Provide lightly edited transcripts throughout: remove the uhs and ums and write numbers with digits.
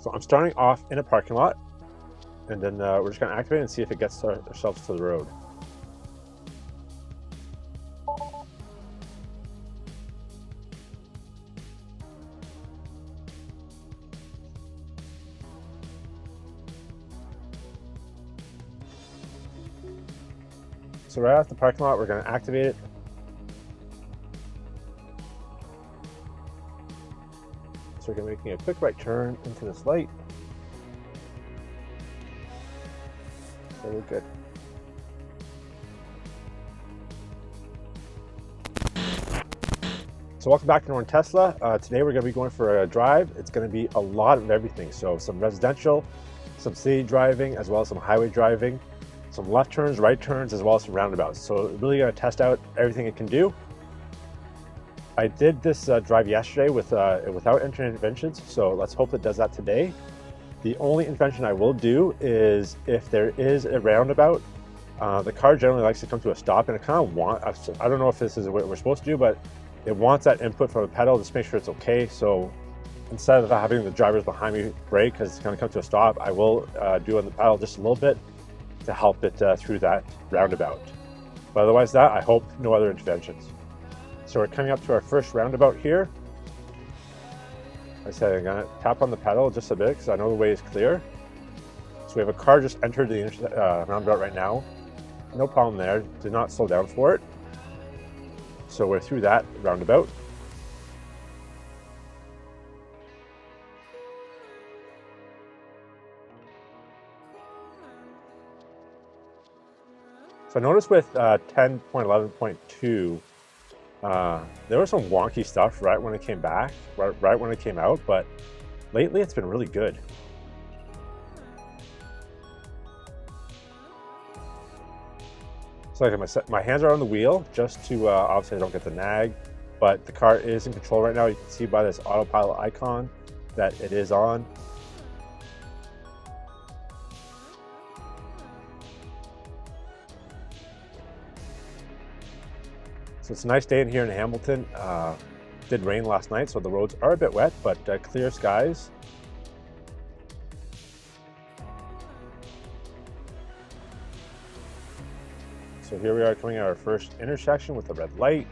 So I'm starting off in a parking lot, and then we're just going to activate and see if it gets ourselves to the road. So right off the parking lot, we're going to activate it. So we're making a quick right turn into this light. So we're good. So welcome back to Northern Tesla. Today we're going to be going for a drive. It's going to be a lot of everything. So some residential, some city driving, as well as some highway driving, some left turns, right turns, as well as some roundabouts. So really going to test out everything it can do. I did this drive yesterday without interventions, so let's hope it does that today. The only intervention I will do is if there is a roundabout, the car generally likes to come to a stop, and it kind of wants, I don't know if this is what we're supposed to do, but it wants that input from the pedal just to make sure it's okay. So instead of having the drivers behind me brake because it's going to come to a stop, I will do on the pedal just a little bit to help it through that roundabout. But otherwise that, I hope no other interventions. So we're coming up to our first roundabout here. Like I said, I'm going to tap on the pedal just a bit because I know the way is clear. So we have a car just entered the roundabout right now. No problem there, did not slow down for it. So we're through that roundabout. So I noticed with 10.11.2, there was some wonky stuff right when it came back, right when it came out, but lately it's been really good. So like my hands are on the wheel just to obviously I don't get the nag, but the car is in control right now. You can see by this autopilot icon that it is on. So it's a nice day in here in Hamilton. Did rain last night, so the roads are a bit wet, but clear skies. So here we are coming at our first intersection with the red light.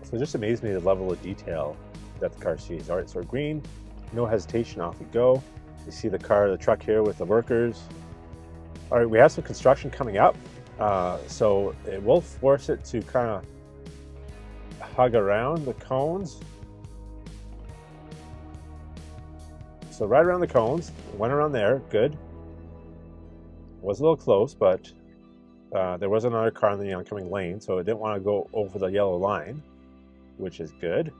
So it just amazed me the level of detail that the car sees. All right, so green, no hesitation, off we go. You see the truck here with the workers. All right, we have some construction coming up. So it will force it to kind of hug around the cones. So right around the cones, went around there, good. Was a little close, but there was another car in the oncoming lane, so it didn't want to go over the yellow line, which is good.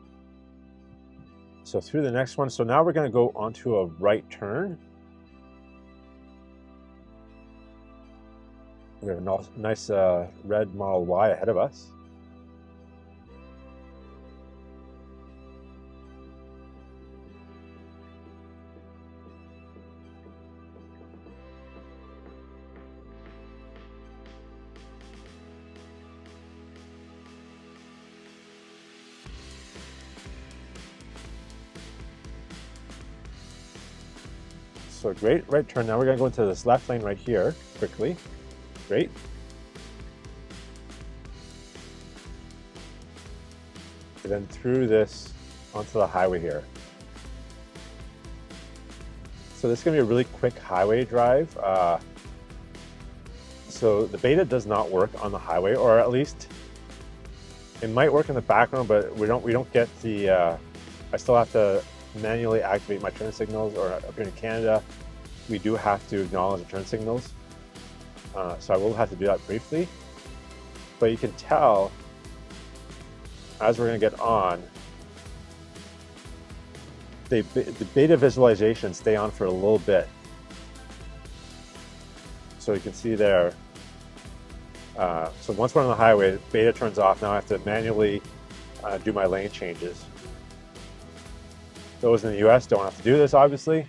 So through the next one, so now we're going to go onto a right turn. We have a nice red Model Y ahead of us. So great right turn. Now we're going to go into this left lane right here quickly. Great. And then through this onto the highway here. So this is going to be a really quick highway drive. So the Beta does not work on the highway, or at least it might work in the background, but we don't get the. I still have to manually activate my turn signals, or up here in Canada, we do have to acknowledge the turn signals. So I will have to do that briefly, but you can tell as we're going to get on, the Beta visualizations stay on for a little bit. So you can see there, so once we're on the highway, Beta turns off. Now I have to manually do my lane changes. Those in the US don't have to do this, obviously.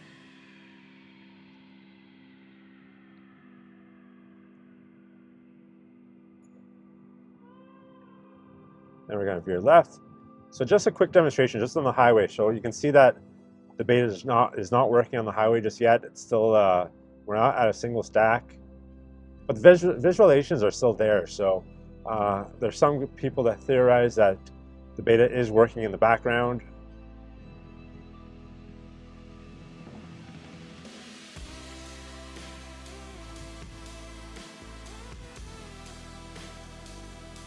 Then we're going to veer left. So just a quick demonstration, just on the highway. So you can see that the Beta is not working on the highway just yet. It's still we're not at a single stack, but the visualizations are still there. So there's some people that theorize that the Beta is working in the background.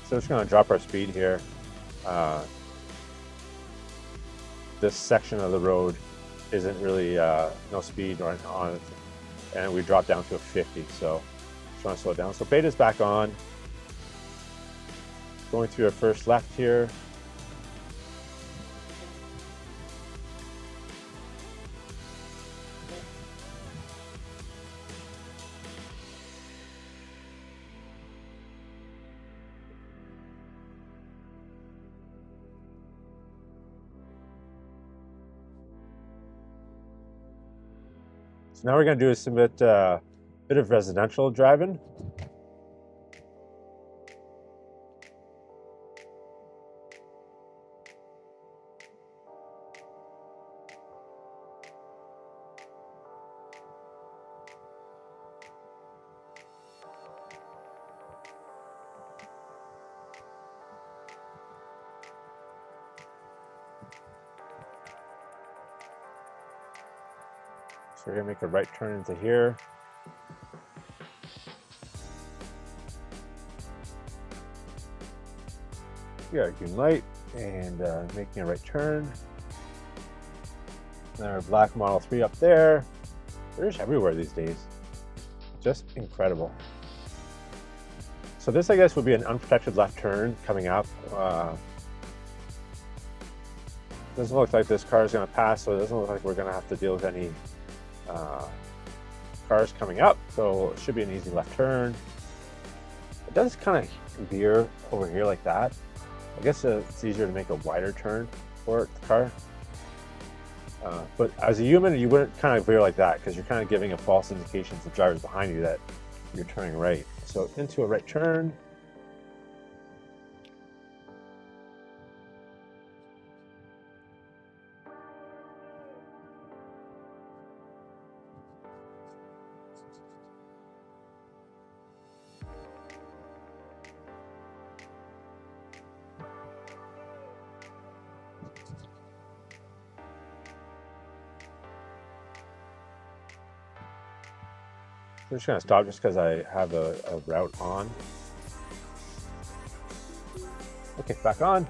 So we're just going to drop our speed here. This section of the road isn't really no speed on it, and we drop down to a 50. So just want to slow it down. So Beta's back on. Going through our first left here. So now we're going to do a bit of residential driving. So we're going to make a right turn into here. We got a green light and making a right turn. And our black Model 3 up there. They're just everywhere these days. Just incredible. So this, I guess, would be an unprotected left turn coming up. Doesn't look like this car is going to pass, so it doesn't look like we're going to have to deal with any cars coming up. So it should be an easy left turn. It does kind of veer over here like that. I guess it's easier to make a wider turn for the car. But as a human, you wouldn't kind of veer like that because you're kind of giving a false indication to the drivers behind you that you're turning right. So into a right turn. I'm just going to stop just because I have a route on. Okay, back on.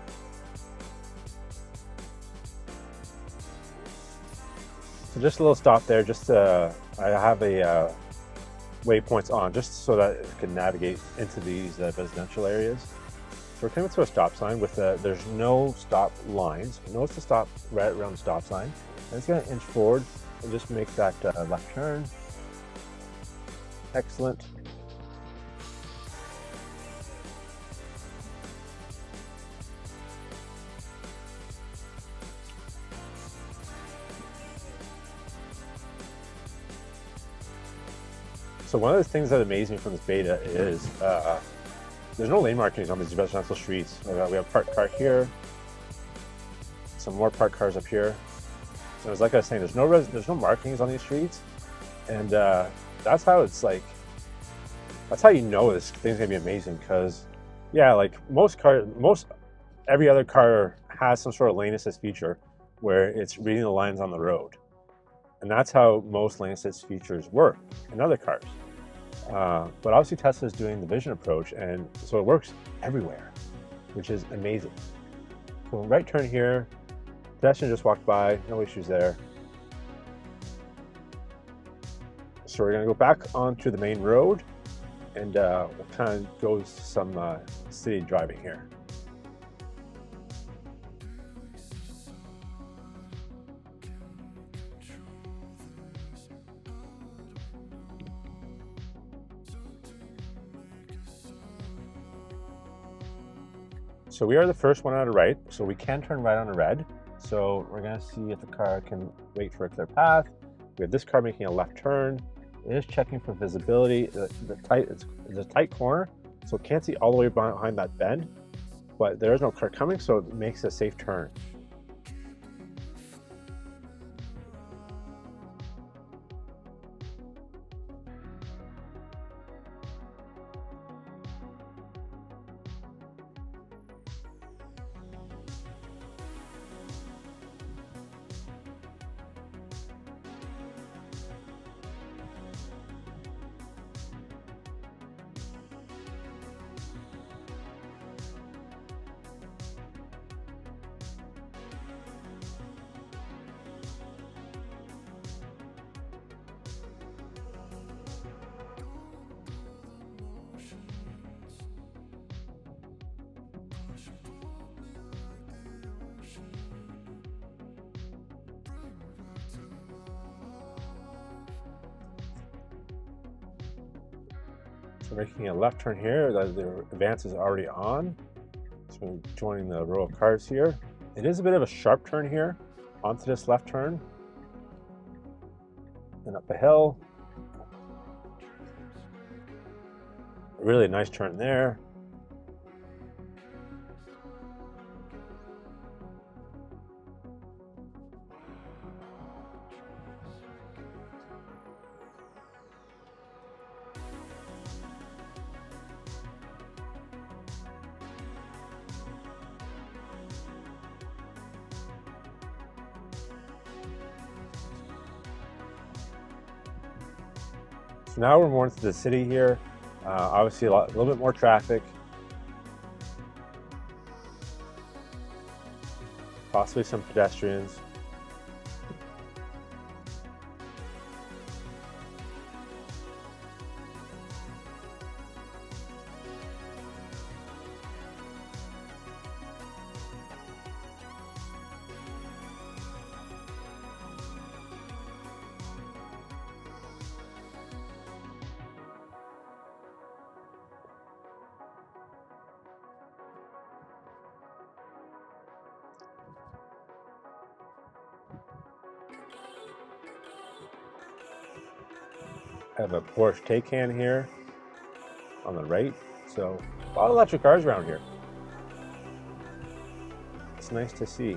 So just a little stop there. Just I have a waypoints on just so that it can navigate into these residential areas. So we're coming to a stop sign with there's no stop lines. Notice the stop right around the stop sign. I'm just going to inch forward and just make that left turn. Excellent. So one of the things that amazed me from this beta is there's no lane markings on these residential streets. We have parked car here, some more parked cars up here. So it's like I was saying, there's no markings on these streets, and that's how it's like. That's how you know this thing's gonna be amazing. Because, yeah, like every other car has some sort of lane assist feature where it's reading the lines on the road, and that's how most lane assist features work in other cars. But obviously Tesla's doing the vision approach, and so it works everywhere, which is amazing. So right turn here, pedestrian just walked by, no issues there. So we're going to go back onto the main road, and we'll kind of go some city driving here. So we are the first one out of right, so we can turn right on a red. So we're going to see if the car can wait for a clear path. We have this car making a left turn. It is checking for visibility. It's a tight corner, so it can't see all the way behind that bend. but there is no car coming, so it makes a safe turn. So making a left turn here, the advance is already on. So joining the row of cars here. It is a bit of a sharp turn here onto this left turn. And up the hill. Really nice turn there. So now we're more into the city here. Obviously a little bit more traffic. Possibly some pedestrians. I have a Porsche Taycan here on the right, so a lot of electric cars around here. It's nice to see.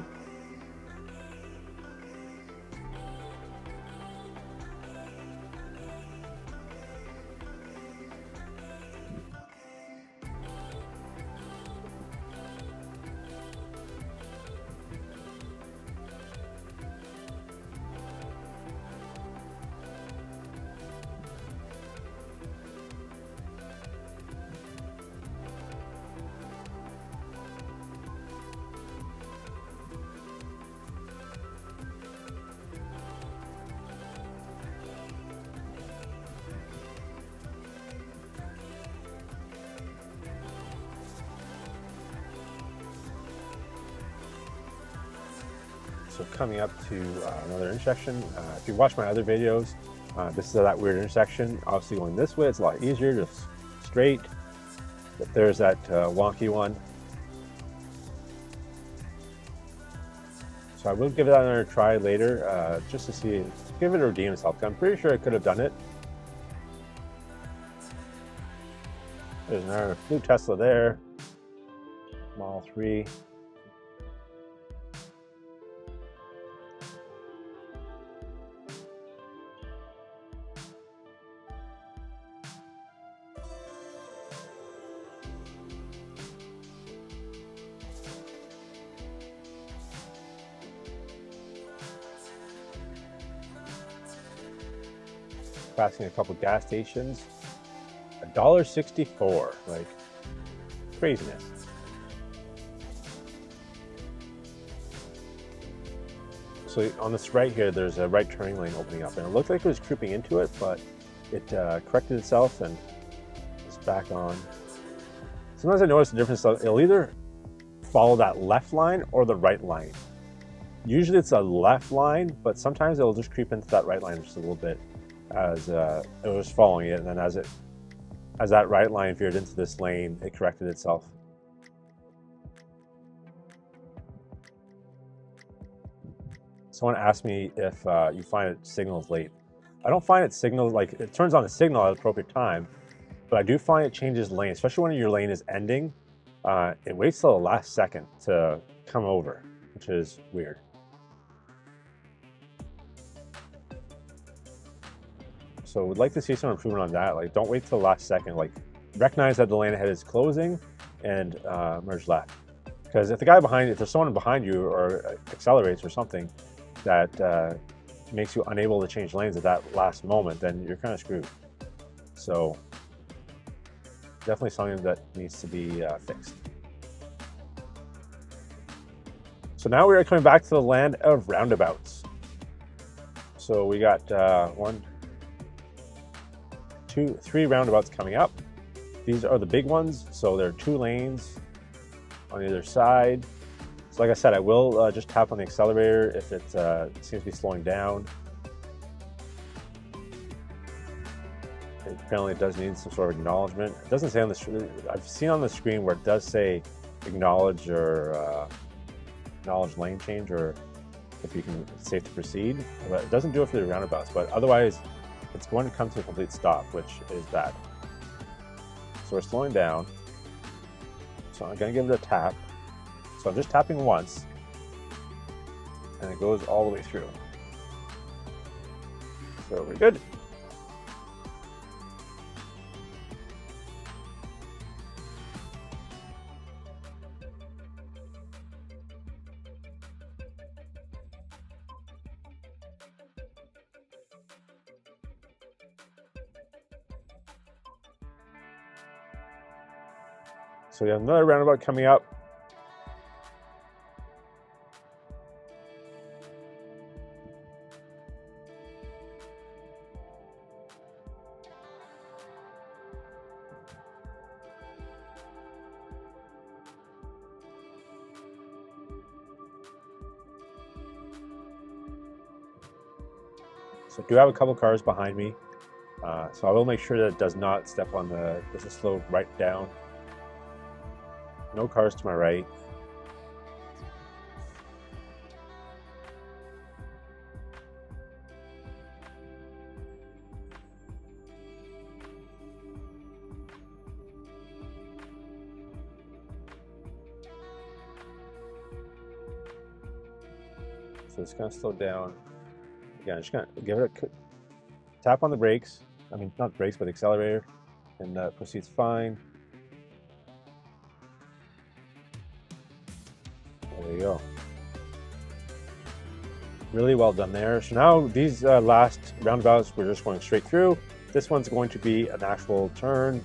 So coming up to another intersection. If you watch my other videos, this is that weird intersection. Obviously going this way, it's a lot easier, just straight. But there's that wonky one. So I will give that another try later, just to see, give it a redeem itself. I'm pretty sure I could have done it. There's another blue Tesla there, Model 3. Passing a couple gas stations. $1.64, like craziness. So on this right here, there's a right turning lane opening up, and it looked like it was creeping into it, but it corrected itself and it's back on. Sometimes I notice the difference. It'll either follow that left line or the right line. Usually it's a left line, but sometimes it'll just creep into that right line just a little bit as it was following it, and then as that right line veered into this lane, it corrected itself. Someone asked me if you find it signals late. I don't find it signals, like it turns on the signal at the appropriate time, but I do find it changes lane, especially when your lane is ending. it waits till the last second to come over, which is weird. So we'd like to see some improvement on that. Like, don't wait till the last second. Like, recognize that the lane ahead is closing and merge left. Because if there's someone behind you or accelerates or something that makes you unable to change lanes at that last moment, then you're kind of screwed. So definitely something that needs to be fixed. So now we are coming back to the land of roundabouts. So we got 1, 2, 3 roundabouts coming up. These are the big ones, so there are 2 lanes on either side. So like I said, I will just tap on the accelerator if it seems to be slowing down. Apparently it does need some sort of acknowledgement. It doesn't say on the screen. I've seen on the screen where it does say acknowledge or acknowledge lane change, or if you can, it's safe to proceed. But it doesn't do it for the roundabouts, but otherwise it's going to come to a complete stop, which is bad. So we're slowing down. So I'm going to give it a tap. So I'm just tapping once, and it goes all the way through. So we're good. So we have another roundabout coming up. So I do have a couple cars behind me. So I will make sure that it does not step on there's a slow right down. No cars to my right. So it's going to slow down. Again, I'm just going to give it a tap on the brakes. I mean, not brakes, but the accelerator, and proceeds fine. There you go. Really well done there. So now these last roundabouts, we're just going straight through. This one's going to be an actual turn,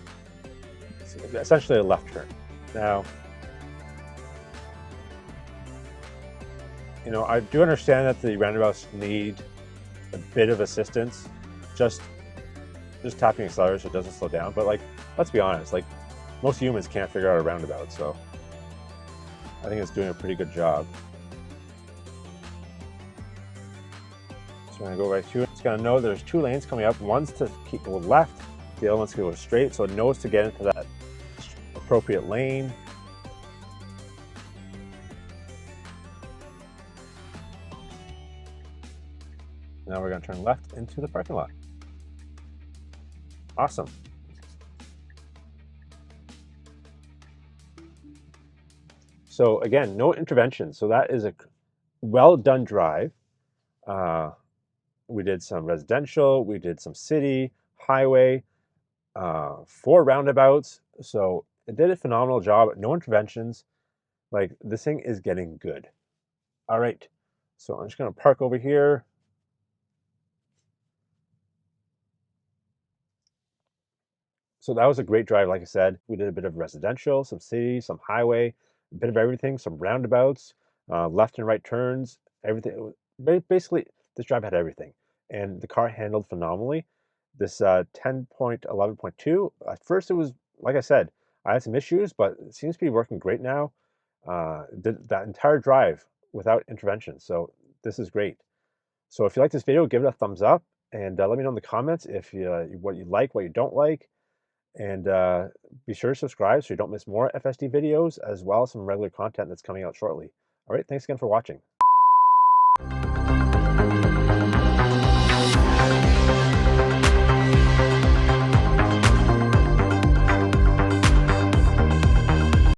essentially a left turn. Now, you know, I do understand that the roundabouts need a bit of assistance. Just tapping the accelerator so it doesn't slow down. But like, let's be honest, like most humans can't figure out a roundabout, so I think it's doing a pretty good job. So we're gonna go right through it. It's gonna know there's 2 lanes coming up. One's to keep go left, the other one's to go straight, so it knows to get into that appropriate lane. Now we're gonna turn left into the parking lot. Awesome. So again, no intervention. So that is a well done drive. We did some residential, we did some city, highway, 4 roundabouts. So it did a phenomenal job. No interventions. Like, this thing is getting good. All right. So I'm just going to park over here. So that was a great drive. Like I said, we did a bit of residential, some city, some highway, a bit of everything, some roundabouts, left and right turns, everything. Basically, this drive had everything, and the car handled phenomenally. This 10.11.2, at first it was, like I said, I had some issues, but it seems to be working great now. Did that entire drive without intervention, so this is great. So if you like this video, give it a thumbs up, and let me know in the comments if what you like, what you don't like. And be sure to subscribe so you don't miss more FSD videos, as well as some regular content that's coming out shortly. All right, thanks again for watching.